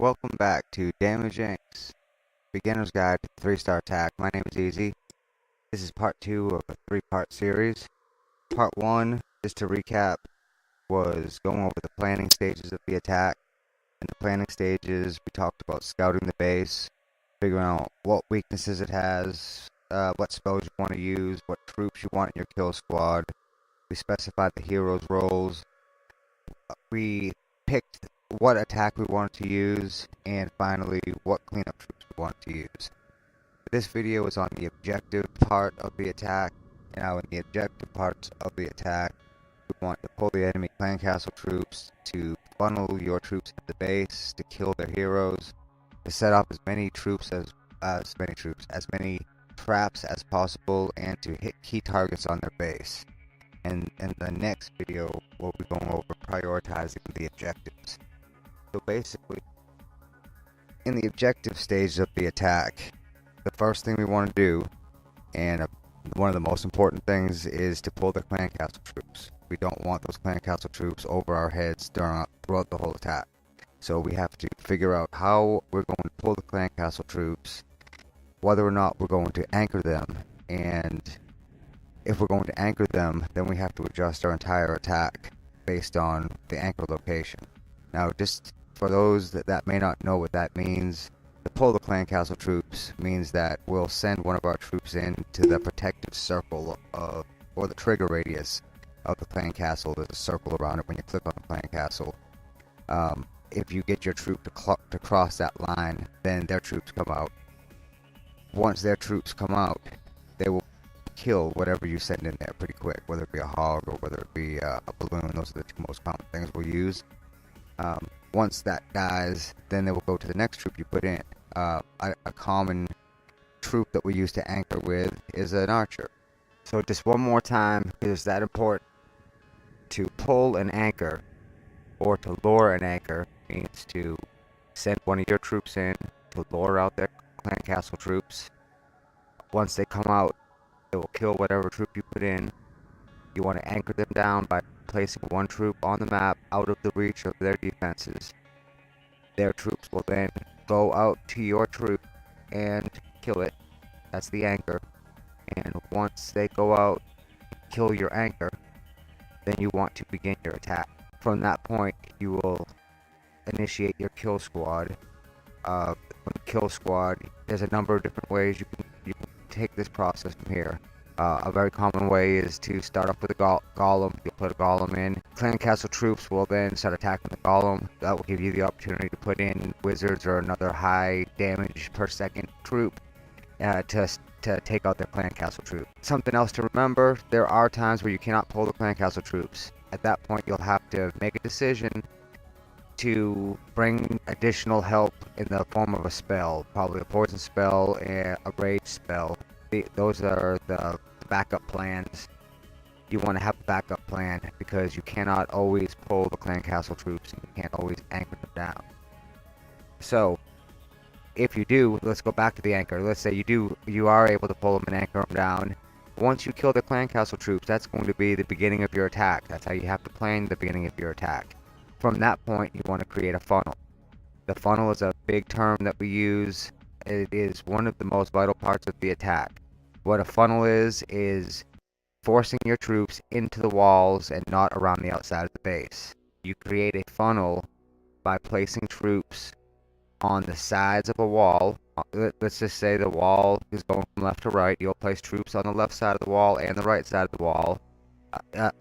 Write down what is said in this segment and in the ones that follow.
Welcome back to Damage Inc.'s Beginner's Guide to 3-Star Attack. My name is Easy. This is part 2 of a 3-part series. Part 1, just to recap, was going over the planning stages of the attack. In the planning stages, we talked about scouting the base, figuring out what weaknesses it has, what spells you want to use, what troops you want in your kill squad. We specified the heroes' roles. We picked what attack we wanted to use, and finally, what cleanup troops we wanted to use. This video is on the objective part of the attack. Now, in the objective parts of the attack, we want to pull the enemy clan castle troops, to funnel your troops into the base, to kill their heroes, to set up as many traps as possible, and to hit key targets on their base. And in the next video, we'll be going over prioritizing the objectives. So basically, in the objective stage of the attack, the first thing we want to do, and one of the most important things, is to pull the clan castle troops. We don't want those clan castle troops over our heads throughout the whole attack. So we have to figure out how we're going to pull the clan castle troops, whether or not we're going to anchor them, and if we're going to anchor them, then we have to adjust our entire attack based on the anchor location. Now, just for those that may not know what that means, to pull the clan castle troops means that we'll send one of our troops in to the protective circle or the trigger radius of the clan castle. There's a circle around it when you click on the clan castle. If you get your troop to cross that line, then their troops come out. Once their troops come out, they will kill whatever you send in there pretty quick, whether it be a hog or whether it be a balloon. Those are the two most common things we'll use. Once that dies, then they will go to the next troop you put in. A common troop that we use to anchor with is an archer. So just one more time, because it's that important, to pull an anchor or to lure an anchor means to send one of your troops in to lure out their clan castle troops. Once they come out, it will kill whatever troop you put in. You want to anchor them down by placing one troop on the map out of the reach of their defenses. Their troops will then go out to your troop and kill it. That's the anchor. And once they go out, kill your anchor, then you want to begin your attack. From that point, you will initiate your kill squad. Kill squad, there's a number of different ways you can take this process from here. A very common way is to start off with a golem. You'll put a golem in. Clan castle troops will then start attacking the golem. That will give you the opportunity to put in wizards or another high damage per second troop to take out their clan castle troop. Something else to remember, there are times where you cannot pull the clan castle troops. At that point, you'll have to make a decision to bring additional help in the form of a spell, probably a poison spell and a rage spell. Those are the backup plans. You want to have a backup plan because you cannot always pull the clan castle troops and you can't always anchor them down. So, if you do, let's go back to the anchor. Let's say you are able to pull them and anchor them down. Once you kill the clan castle troops, that's going to be the beginning of your attack. That's how you have to plan the beginning of your attack. From that point, you want to create a funnel. The funnel is a big term that we use. It is one of the most vital parts of the attack. What a funnel is forcing your troops into the walls and not around the outside of the base. You create a funnel by placing troops on the sides of a wall. Let's just say the wall is going from left to right. You'll place troops on the left side of the wall and the right side of the wall.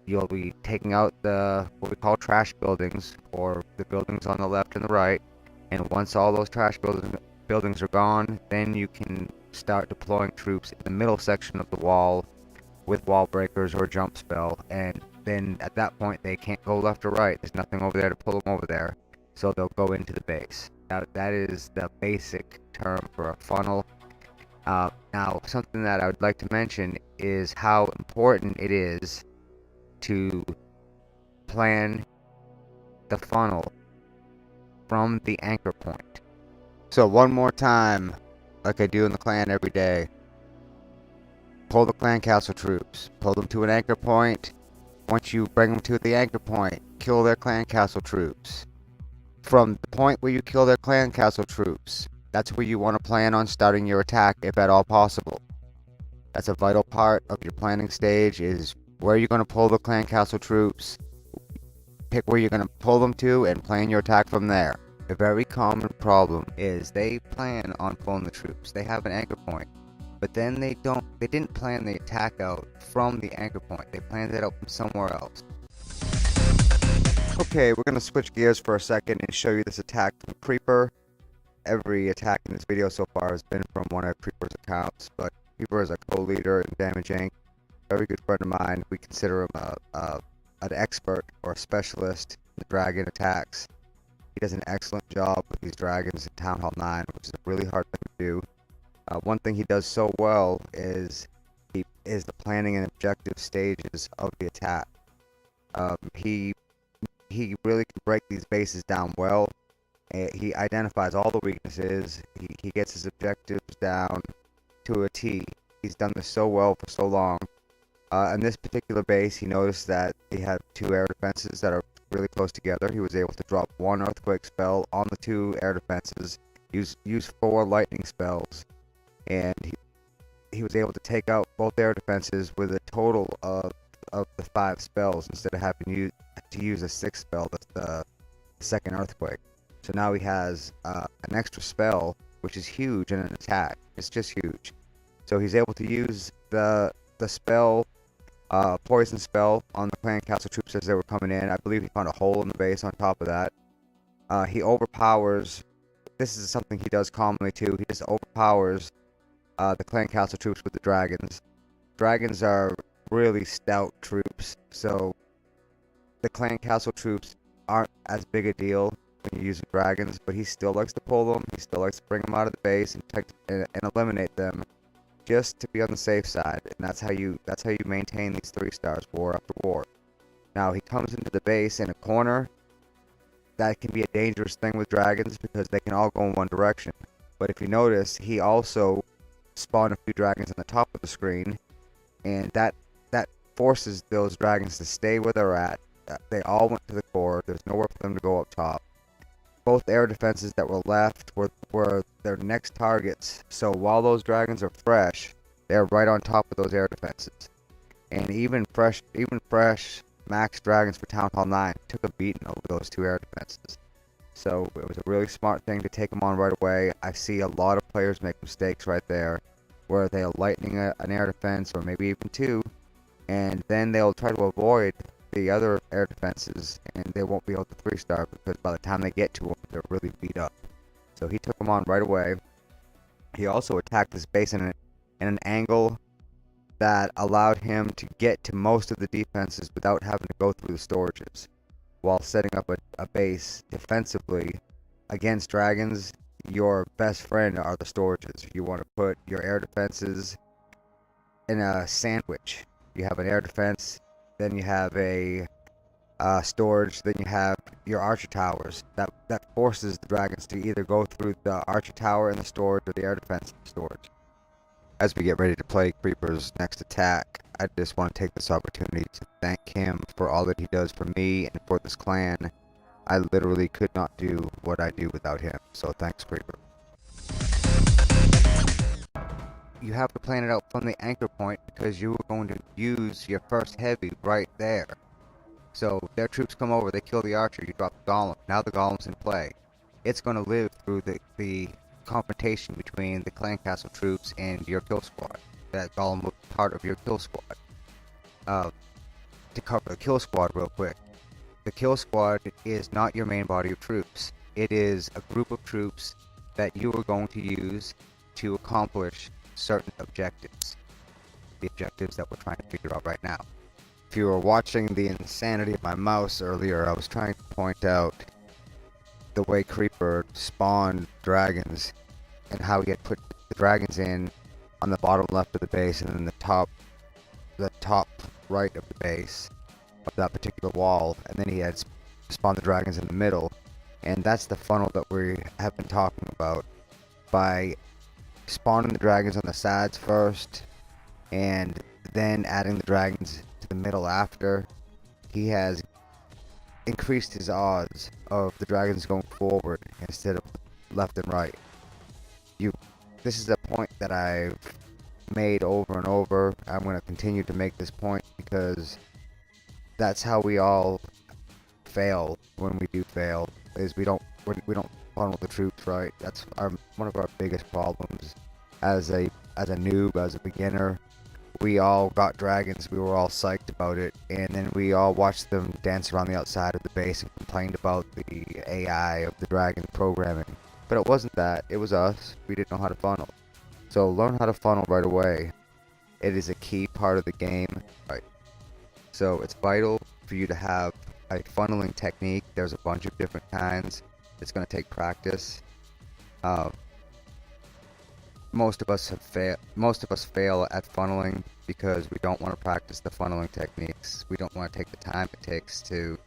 You'll be taking out what we call trash buildings, or the buildings on the left and the right. And once all those trash buildings are gone, then you can start deploying troops in the middle section of the wall with wall breakers or jump spell, and then at that point they can't go left or right. There's nothing over there to pull them over there, so they'll go into the base. Now, that is the basic term for a funnel. Now, something that I would like to mention is how important it is to plan the funnel from the anchor point. So one more time, like I do in the clan every day. Pull the clan castle troops. Pull them to an anchor point. Once you bring them to the anchor point, kill their clan castle troops. From the point where you kill their clan castle troops, that's where you want to plan on starting your attack if at all possible. That's a vital part of your planning stage, is where you're going to pull the clan castle troops, pick where you're going to pull them to, and plan your attack from there. A very common problem is they plan on pulling the troops. They have an anchor point, but then they didn't plan the attack out from the anchor point. They planned it out from somewhere else. Okay, we're going to switch gears for a second and show you this attack from Creeper. Every attack in this video so far has been from one of Creeper's accounts, but Creeper is a co-leader in Damage Inc. Very good friend of mine. We consider him an expert or a specialist in the dragon attacks. He does an excellent job with these dragons in Town Hall 9, which is a really hard thing to do. One thing he does so well is the planning and objective stages of the attack. He really can break these bases down well. He identifies all the weaknesses. He gets his objectives down to a T. He's done this so well for so long. In this particular base, he noticed that he had 2 air defenses that are really close together. He was able to drop 1 earthquake spell on the 2 air defenses, use 4 lightning spells, and he was able to take out both air defenses with a total of the 5 spells instead of having to use a 6th spell. That's the second earthquake. So now he has an extra spell, which is huge in an attack. It's just huge. So he's able to use the spell, poison spell, on the clan castle troops as they were coming in. I believe he found a hole in the base on top of that. He overpowers. This is something he does commonly too. He just overpowers the clan castle troops with the dragons. Dragons are really stout troops, so the clan castle troops aren't as big a deal when you're using dragons, but he still likes to pull them. He still likes to bring them out of the base and eliminate them, just to be on the safe side. And that's how you maintain these 3 stars war after war. Now he comes into the base in a corner. That can be a dangerous thing with dragons because they can all go in one direction. But if you notice, he also spawned a few dragons on the top of the screen, and that forces those dragons to stay where they're at. They all went to the core. There's nowhere for them to go up top. Both air defenses that were left were their next targets. So while those dragons are fresh, they're right on top of those air defenses. And even fresh max dragons for Town Hall 9 took a beating over those 2 air defenses. So it was a really smart thing to take them on right away. I see a lot of players make mistakes right there, where they're lightning an air defense, or maybe even 2, and then they'll try to avoid the other air defenses, and they won't be able to 3-star because by the time they get to them, they're really beat up. So he took them on right away. He also attacked this base in an angle that allowed him to get to most of the defenses without having to go through the storages. While setting up a base defensively against dragons, your best friend are the storages. You want to put your air defenses in a sandwich. You have an air defense, then you have a storage, then you have your archer towers. That forces the dragons to either go through the archer tower in the storage or the air defense in the storage. As we get ready to play Creeper's next attack, I just want to take this opportunity to thank him for all that he does for me and for this clan. I literally could not do what I do without him, so thanks, Creeper. You have to plan it out from the anchor point because you are going to use your first heavy right there. So their troops come over, they kill the archer, you drop the golem. Now the golem's in play. It's going to live through the confrontation between the clan castle troops and your kill squad. That golem will be part of your kill squad. To cover the kill squad real quick. The kill squad is not your main body of troops. It is a group of troops that you are going to use to accomplish certain objectives. The objectives that we're trying to figure out right now. If you were watching the insanity of my mouse earlier, I was trying to point out the way Creeper spawned dragons and how he had put the dragons in on the bottom left of the base and then the top right of the base of that particular wall, and then he had spawned the dragons in the middle. And that's the funnel that we have been talking about. By spawning the dragons on the sides first and then adding the dragons to the middle after, he has increased his odds of the dragons going forward instead of left and right. You, this is a point that I've made over and over. I'm going to continue to make this point because that's how we all fail when we do fail, is we don't funnel the troops right. That's one of our biggest problems as a noob, as a beginner. We all got dragons, we were all psyched about it, and then we all watched them dance around the outside of the base and complained about the AI of the dragon programming. But it wasn't that, it was us. We didn't know how to funnel. So learn how to funnel right away. It is a key part of the game. Right. So it's vital for you to have a funneling technique. There's a bunch of different kinds. It's going to take practice. Most of us fail at funneling because we don't want to practice the funneling techniques. We don't want to take the time it takes to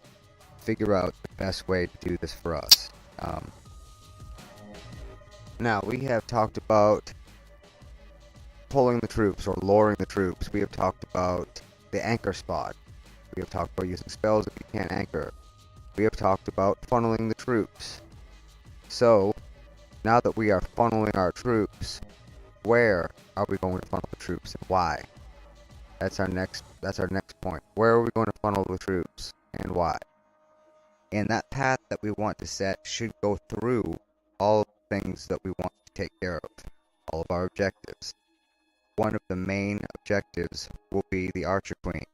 figure out the best way to do this for us. Now, we have talked about pulling the troops or luring the troops. We have talked about the anchor spot. We have talked about using spells if you can't anchor. We have talked about funneling the troops. So, now that we are funneling our troops, where are we going to funnel the troops and why? That's our next point. Where are we going to funnel the troops and why? And that path that we want to set should go through all of the things that we want to take care of, all of our objectives. One of the main objectives will be the Archer Queen.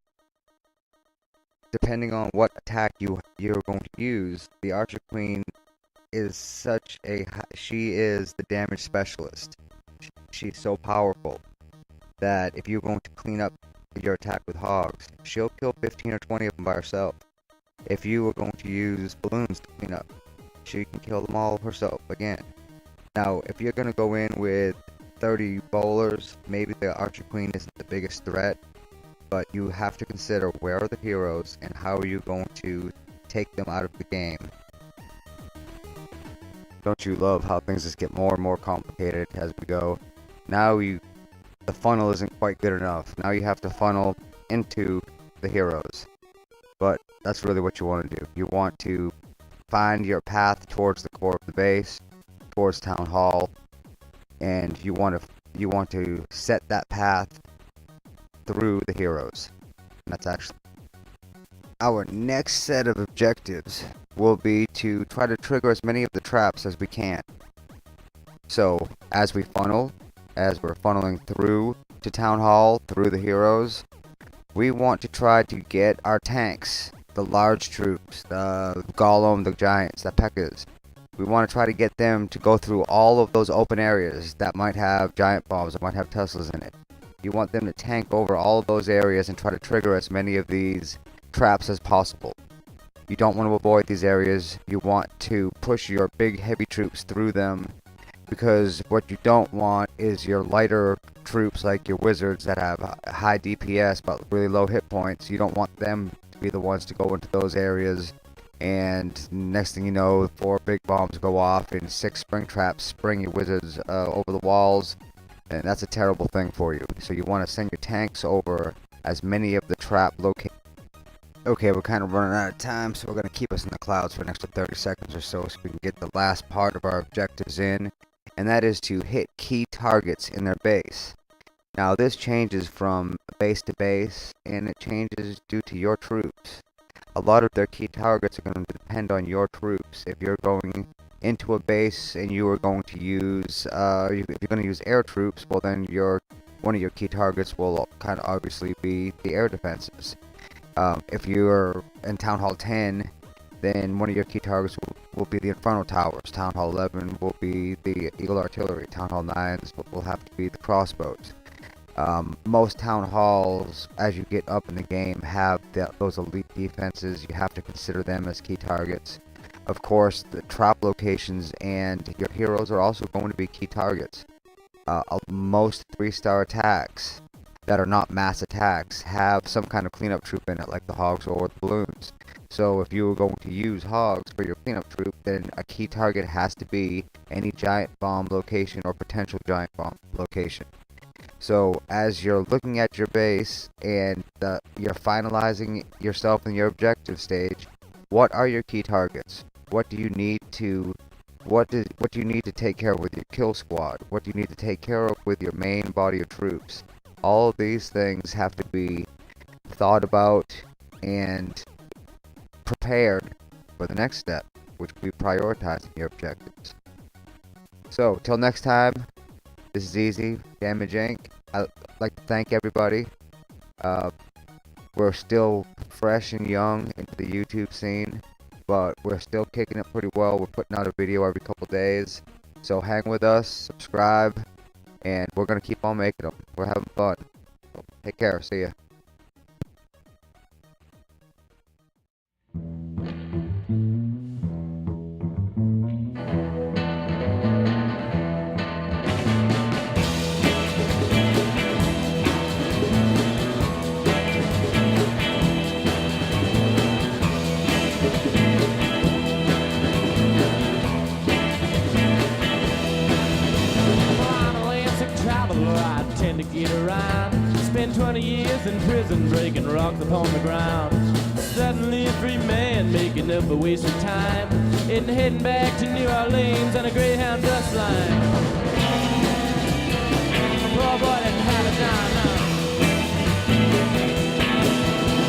Depending on what attack you're going to use, the Archer Queen is she is the damage specialist. She's so powerful that if you're going to clean up your attack with hogs, she'll kill 15 or 20 of them by herself. If you are going to use balloons to clean up, she can kill them all herself again. Now, if you're going to go in with 30 bowlers, maybe the Archer Queen isn't the biggest threat, but you have to consider where are the heroes and how are you going to take them out of the game. Don't you love how things just get more and more complicated as we go? Now the funnel isn't quite good enough. Now you have to funnel into the heroes. But that's really what you want to do. You want to find your path towards the core of the base, towards Town Hall, and you want to set that path through the heroes. And that's actually our next set of objectives will be to try to trigger as many of the traps as we can. So as we funnel, as we're funneling through to Town Hall, through the heroes, we want to try to get our tanks, the large troops, the Golem, the giants, the P.E.K.K.A.s. We want to try to get them to go through all of those open areas that might have giant bombs, that might have Teslas in it. You want them to tank over all of those areas and try to trigger as many of these traps as possible. You don't want to avoid these areas. You want to push your big heavy troops through them, because what you don't want is your lighter troops like your wizards that have high DPS but really low hit points. You don't want them to be the ones to go into those areas, and next thing you know, 4 big bombs go off and 6 spring traps spring your wizards over the walls, and that's a terrible thing for you. So you want to send your tanks over as many of the trap locations. Okay, we're kind of running out of time, so we're going to keep us in the clouds for an extra 30 seconds or so we can get the last part of our objectives in, and that is to hit key targets in their base. Now, this changes from base to base, and it changes due to your troops. A lot of their key targets are going to depend on your troops. If you're going into a base and you are going to use, if you're going to use air troops, well then one of your key targets will kind of obviously be the air defenses. If you're in Town Hall 10, then one of your key targets will be the Inferno Towers. Town Hall 11 will be the Eagle Artillery. Town Hall 9s will have to be the crossbows. Most Town Halls, as you get up in the game, have those elite defenses. You have to consider them as key targets. Of course, the trap locations and your heroes are also going to be key targets. Most 3-star attacks that are not mass attacks have some kind of cleanup troop in it, like the hogs or the balloons. So if you were going to use hogs for your cleanup troop, then a key target has to be any giant bomb location or potential giant bomb location. So as you're looking at your base and you're finalizing yourself in your objective stage, What are your key targets? What do you need to what do you need to take care of with your kill squad? What do you need to take care of with your main body of troops? All of these things have to be thought about and prepared for the next step, which will be prioritizing your objectives. So, till next time, this is Easy, Damage Inc. I'd like to thank everybody. We're still fresh and young into the YouTube scene, but we're still kicking it pretty well. We're putting out a video every couple days. So hang with us, subscribe, and we're going to keep on making them. We're having fun. So take care. See ya. I tend to get around. Spend 20 years in prison breaking rocks upon the ground. Suddenly a free man making up a waste of time, and heading back to New Orleans on a Greyhound bus line. Poor boy didn't have it down now.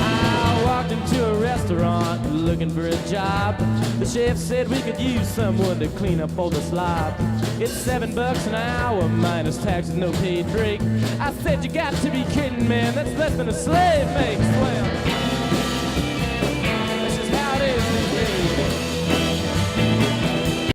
I walked into a restaurant looking for a job. The chef said we could use someone to clean up all the slop. It's $7 an hour minus taxes, no paid break. I said, you got to be kidding, man. That's less than a slave makes. Well,